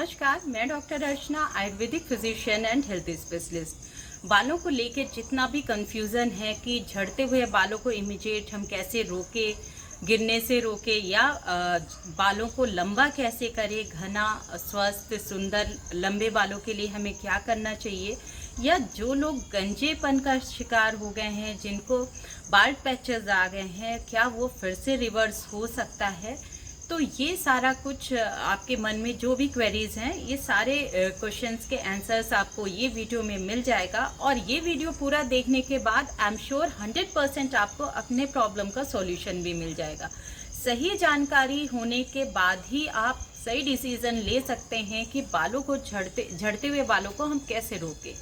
नमस्कार, मैं doctor Archana, Ayurvedic physician and health specialist. बालों को लेकर जितना भी कंफ्यूजन है कि झड़ते हुए बालों को इमीडिएट हम कैसे रोके, गिरने से रोके या बालों को लंबा कैसे करें, घना स्वस्थ सुंदर लंबे बालों के लिए हमें क्या करना चाहिए, या जो लोग गंजेपन का शिकार हो गए हैं, जिनको बाल्ड पैचेस आ गए हैं, क्या वो फिर से रिवर्स हो सकता है। तो ये सारा कुछ आपके मन में जो भी क्वेरीज हैं, ये सारे क्वेश्चंस के आंसर्स आपको ये वीडियो में मिल जाएगा। और ये वीडियो पूरा देखने के बाद आई एम श्योर 100% आपको अपने प्रॉब्लम का सॉल्यूशन भी मिल जाएगा। सही जानकारी होने के बाद ही आप सही डिसीजन ले सकते हैं कि बालों को झड़ते हुए बालों को हम कैसे रोकें।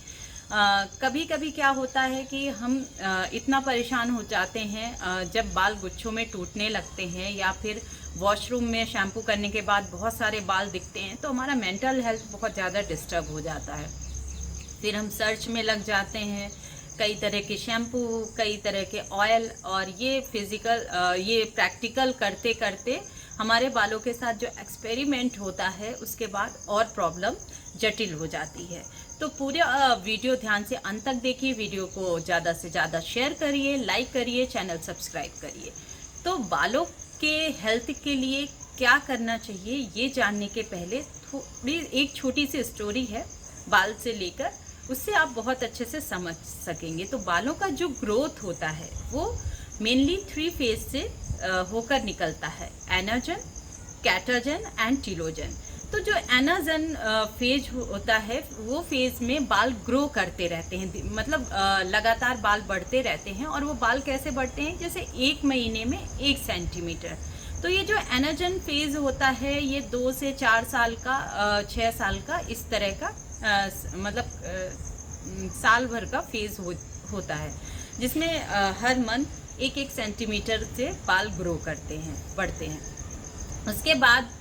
कभी कभी क्या होता है कि हम इतना परेशान हो जाते हैं जब बाल गुच्छों में टूटने लगते हैं, या फिर वॉशरूम में शैम्पू करने के बाद बहुत सारे बाल दिखते हैं, तो हमारा मेंटल हेल्थ बहुत ज़्यादा डिस्टर्ब हो जाता है। फिर हम सर्च में लग जाते हैं, कई तरह के शैम्पू, कई तरह के ऑयल, और ये ये प्रैक्टिकल करते करते हमारे बालों के साथ जो एक्सपेरिमेंट होता है उसके बाद और प्रॉब्लम जटिल हो जाती है। तो पूरे वीडियो ध्यान से अंत तक देखिए, वीडियो को ज़्यादा से ज़्यादा शेयर करिए, लाइक करिए, चैनल सब्सक्राइब करिए। तो बालों के हेल्थ के लिए क्या करना चाहिए ये जानने के पहले थोड़ी एक छोटी सी स्टोरी है बाल से लेकर, उससे आप बहुत अच्छे से समझ सकेंगे। तो बालों का जो ग्रोथ होता है वो मेनली 3 फेज से होकर निकलता है: एनाजन, कैटाजन एंड टीलोजन। तो जो एनाजन फेज होता है वो फेज में बाल ग्रो करते रहते हैं, मतलब लगातार बाल बढ़ते रहते हैं। और वो बाल कैसे बढ़ते हैं, जैसे 1 महीने में 1 सेंटीमीटर। तो ये जो एनाजन फेज होता है ये 2 से 4 साल का, 6 साल का, इस तरह का साल भर का फेज होता है, जिसमें हर मंथ 1-1 सेंटीमीटर से बाल ग्रो करते हैं, बढ़ते हैं। उसके बाद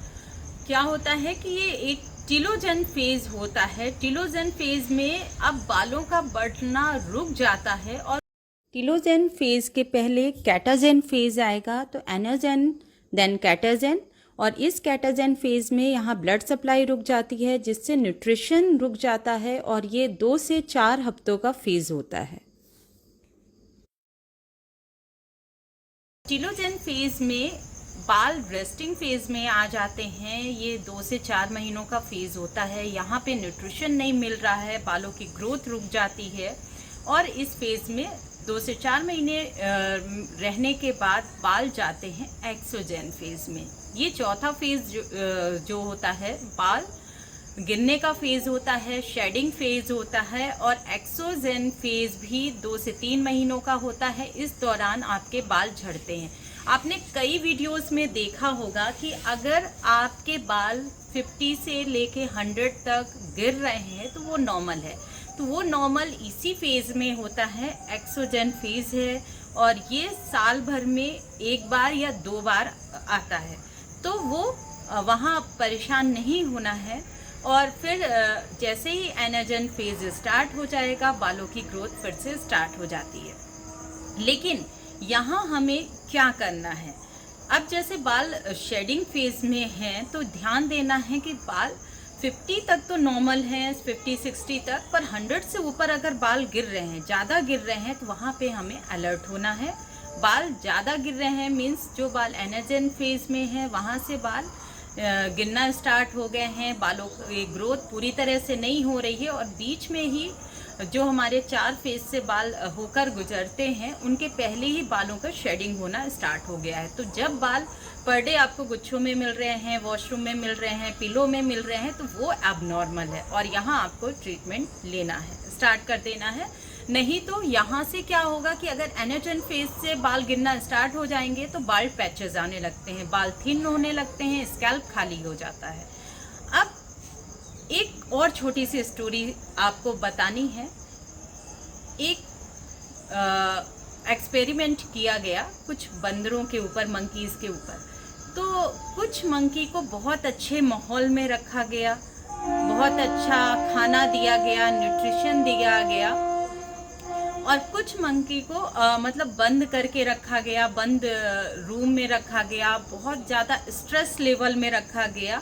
क्या होता है कि ये एक टीलोजन फेज होता है। टीलोजन फेज में अब बालों का बढ़ना रुक जाता है, और टीलोजन फेज के पहले कैटाजन फेज आएगा। तो एनाजन देन कैटाजन, और इस कैटाजन फेज में यहाँ ब्लड सप्लाई रुक जाती है, जिससे न्यूट्रिशन रुक जाता है, और ये 2 से 4 हफ्तों का फेज होता है। टीलोजन फेज में बाल रेस्टिंग फेज में आ जाते हैं। ये 2 से 4 महीनों का फेज होता है। यहाँ पे न्यूट्रिशन नहीं मिल रहा है, बालों की ग्रोथ रुक जाती है, और इस फेज में 2 से 4 महीने रहने के बाद बाल जाते हैं एक्सोजन फेज में। ये चौथा फेज जो होता है, बाल गिरने का फेज होता है, शेडिंग फेज होता है, और एक्सोजन फेज भी 2 से 3 महीनों का होता है। इस दौरान आपके बाल झड़ते हैं। आपने कई वीडियोस में देखा होगा कि अगर आपके बाल 50 से लेके 100 तक गिर रहे हैं तो वो नॉर्मल है। तो वो नॉर्मल इसी फेज में होता है, एक्सोजन फेज है, और ये साल भर में 1 बार या 2 बार आता है। तो वो वहाँ परेशान नहीं होना है। और फिर जैसे ही एनाजन फेज स्टार्ट हो जाएगा, बालों की ग्रोथ फिर से स्टार्ट हो जाती है। लेकिन यहाँ हमें क्या करना है, अब जैसे बाल शेडिंग फेज में हैं तो ध्यान देना है कि बाल 50 तक तो नॉर्मल हैं, 50-60 तक, पर 100 से ऊपर अगर बाल गिर रहे हैं, ज़्यादा गिर रहे हैं, तो वहाँ पे हमें अलर्ट होना है। बाल ज़्यादा गिर रहे हैं मीन्स जो बाल एनाजन फेज में हैं वहाँ से बाल गिरना स्टार्ट हो गए हैं, बालों की ग्रोथ पूरी तरह से नहीं हो रही है, और बीच में ही जो हमारे 4 फेज से बाल होकर गुजरते हैं उनके पहले ही बालों का शेडिंग होना स्टार्ट हो गया है। तो जब बाल पर डे आपको गुच्छों में मिल रहे हैं, वॉशरूम में मिल रहे हैं, पिलो में मिल रहे हैं, तो वो एबनॉर्मल है, और यहाँ आपको ट्रीटमेंट लेना है, स्टार्ट कर देना है। नहीं तो यहाँ से क्या होगा कि अगर एनाजन फेज से बाल गिरना स्टार्ट हो जाएंगे तो बाल्ड पैचेस आने लगते हैं, बाल थिन होने लगते हैं, स्कैल्प खाली हो जाता है। अब एक और छोटी सी स्टोरी आपको बतानी है। एक एक्सपेरिमेंट किया गया कुछ बंदरों के ऊपर, मंकीज़ के ऊपर। तो कुछ मंकी को बहुत अच्छे माहौल में रखा गया, बहुत अच्छा खाना दिया गया, न्यूट्रिशन दिया गया, और कुछ मंकी को मतलब बंद करके रखा गया, बंद रूम में रखा गया, बहुत ज़्यादा स्ट्रेस लेवल में रखा गया,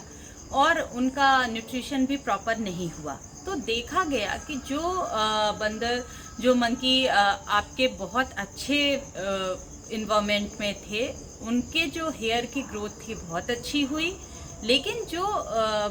और उनका न्यूट्रिशन भी प्रॉपर नहीं हुआ। तो देखा गया कि जो बंदर, जो मंकी आपके बहुत अच्छे इन्वायरमेंट में थे, उनके जो हेयर की ग्रोथ थी बहुत अच्छी हुई। लेकिन जो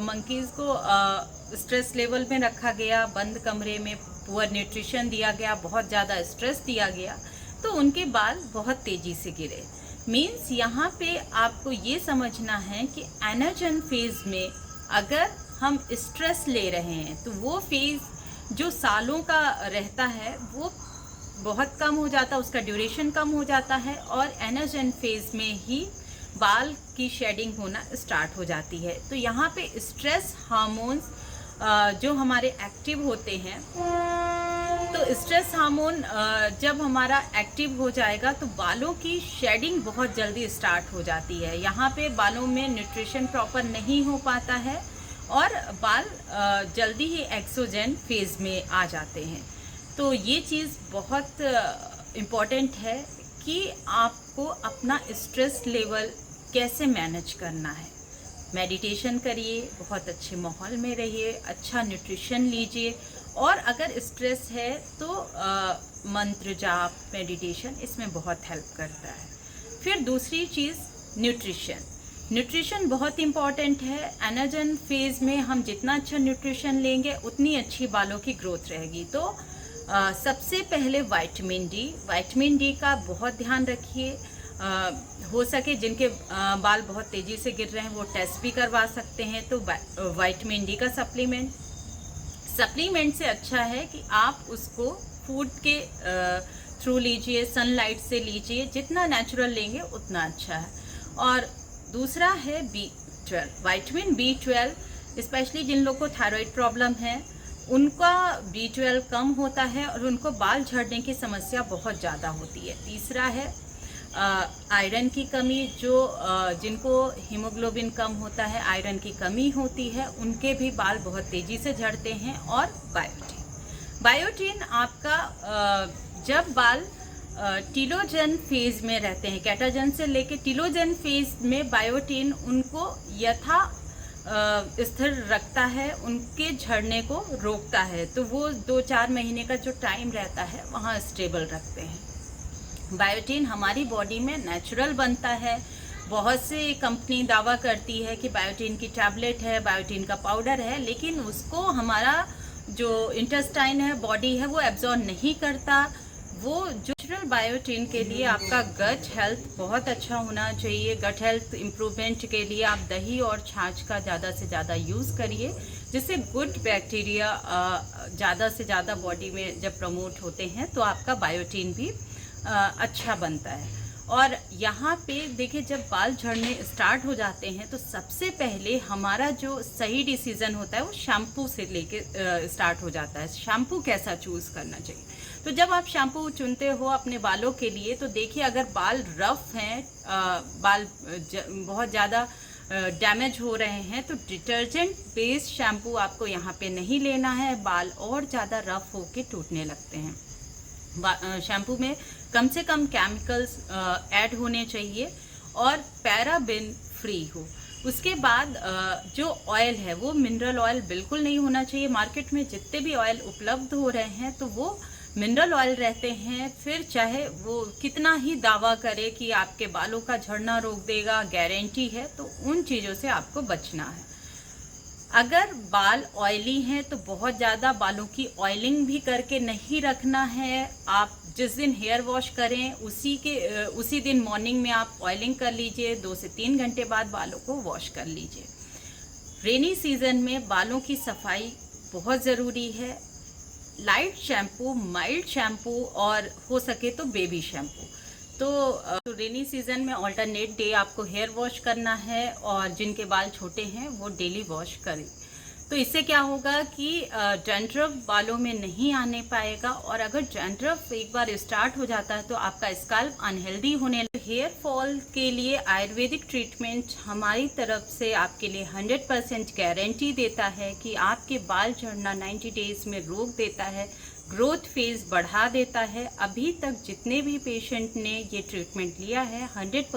मंकीज़ को स्ट्रेस लेवल में रखा गया, बंद कमरे में पुअर न्यूट्रिशन दिया गया, बहुत ज़्यादा स्ट्रेस दिया गया, तो उनके बाल बहुत तेज़ी से गिरे। मीन्स यहाँ पे आपको ये समझना है कि एनर्जन फेज में अगर हम स्ट्रेस ले रहे हैं तो वो फेज जो सालों का रहता है वो बहुत कम हो जाता है, उसका ड्यूरेशन कम हो जाता है, और एनर्जन फेज में ही बाल की शेडिंग होना स्टार्ट हो जाती है। तो यहाँ पे स्ट्रेस हार्मोन्स जो हमारे एक्टिव होते हैं, तो स्ट्रेस हार्मोन जब हमारा एक्टिव हो जाएगा तो बालों की शेडिंग बहुत जल्दी स्टार्ट हो जाती है। यहाँ पे बालों में न्यूट्रिशन प्रॉपर नहीं हो पाता है और बाल जल्दी ही एक्सोजन फेज में आ जाते हैं। तो ये चीज़ बहुत इम्पॉर्टेंट है कि आपको अपना स्ट्रेस लेवल कैसे मैनेज करना है। मेडिटेशन करिए, बहुत अच्छे माहौल में रहिए, अच्छा न्यूट्रिशन लीजिए, और अगर स्ट्रेस है तो मंत्र जाप, मेडिटेशन इसमें बहुत हेल्प करता है। फिर दूसरी चीज़ न्यूट्रिशन। न्यूट्रिशन बहुत इम्पॉर्टेंट है। एनर्जन फेज में हम जितना अच्छा न्यूट्रिशन लेंगे उतनी अच्छी बालों की ग्रोथ रहेगी। तो सबसे पहले विटामिन डी का बहुत ध्यान रखिए। हो सके जिनके बाल बहुत तेज़ी से गिर रहे हैं वो टेस्ट भी करवा सकते हैं। तो विटामिन डी का सप्लीमेंट से अच्छा है कि आप उसको फूड के थ्रू लीजिए, सनलाइट से लीजिए, जितना नेचुरल लेंगे उतना अच्छा है। और दूसरा है B12, विटामिन B12, स्पेशली जिन लोग को थायराइड प्रॉब्लम है उनका B12 कम होता है और उनको बाल झड़ने की समस्या बहुत ज़्यादा होती है। तीसरा है आयरन की कमी, जो जिनको हीमोग्लोबिन कम होता है, आयरन की कमी होती है, उनके भी बाल बहुत तेज़ी से झड़ते हैं। और बायोटिन आपका जब बाल टीलोजन फेज में रहते हैं, कैटाजन से लेके टीलोजन फेज में बायोटिन उनको यथा स्थिर रखता है, उनके झड़ने को रोकता है। तो वो 2-4 महीने का जो टाइम रहता है वहाँ स्टेबल रखते हैं। बायोटिन हमारी बॉडी में नेचुरल बनता है। बहुत से कंपनी दावा करती है कि बायोटिन की टैबलेट है, बायोटिन का पाउडर है, लेकिन उसको हमारा जो इंटेस्टाइन है, बॉडी है, वो एब्जॉर्ब नहीं करता। वो जो नेचुरल बायोटिन के लिए आपका गट हेल्थ बहुत अच्छा होना चाहिए। गट हेल्थ इम्प्रूवमेंट के लिए आप दही और छाछ का ज़्यादा से ज़्यादा यूज़ करिए, जिससे गुड बैक्टीरिया ज़्यादा से ज़्यादा बॉडी में जब प्रमोट होते हैं तो आपका बायोटिन भी अच्छा बनता है। और यहाँ पे देखिए, जब बाल झड़ने स्टार्ट हो जाते हैं तो सबसे पहले हमारा जो सही डिसीज़न होता है वो शैम्पू से लेके स्टार्ट हो जाता है। शैम्पू कैसा चूज़ करना चाहिए, तो जब आप शैम्पू चुनते हो अपने बालों के लिए तो देखिए, अगर बाल रफ हैं, बाल बहुत ज़्यादा डैमेज हो रहे हैं, तो डिटर्जेंट बेस्ड शैम्पू आपको यहाँ पे नहीं लेना है। बाल और ज़्यादा रफ होके टूटने लगते हैं। शैम्पू में कम से कम केमिकल्स ऐड होने चाहिए और पैराबिन फ्री हो। उसके बाद जो ऑयल है वो मिनरल ऑयल बिल्कुल नहीं होना चाहिए। मार्केट में जितने भी ऑयल उपलब्ध हो रहे हैं तो वो मिनरल ऑयल रहते हैं। फिर चाहे वो कितना ही दावा करे कि आपके बालों का झड़ना रोक देगा, गारंटी है, तो उन चीज़ों से आपको बचना है। अगर बाल ऑयली हैं तो बहुत ज़्यादा बालों की ऑयलिंग भी करके नहीं रखना है। आप जिस दिन हेयर वॉश करें उसी दिन मॉर्निंग में आप ऑयलिंग कर लीजिए, 2 से 3 घंटे बाद बालों को वॉश कर लीजिए। रेनी सीजन में बालों की सफाई बहुत ज़रूरी है। लाइट शैम्पू, माइल्ड शैम्पू और हो सके तो बेबी शैम्पू। तो रेनी सीजन में ऑल्टरनेट डे आपको हेयर वॉश करना है और जिनके बाल छोटे हैं वो डेली वॉश करें। तो इससे क्या होगा कि डैंड्रफ बालों में नहीं आने पाएगा, और अगर डैंड्रफ एक बार स्टार्ट हो जाता है तो आपका स्कैल्प अनहेल्दी होने लगेगा। हेयर फॉल के लिए आयुर्वेदिक ट्रीटमेंट हमारी तरफ से आपके लिए 100% गारंटी देता है कि आपके बाल झड़ना 90 डेज में रोक देता है, ग्रोथ फेज बढ़ा देता है। अभी तक जितने भी पेशेंट ने ये ट्रीटमेंट लिया है 100%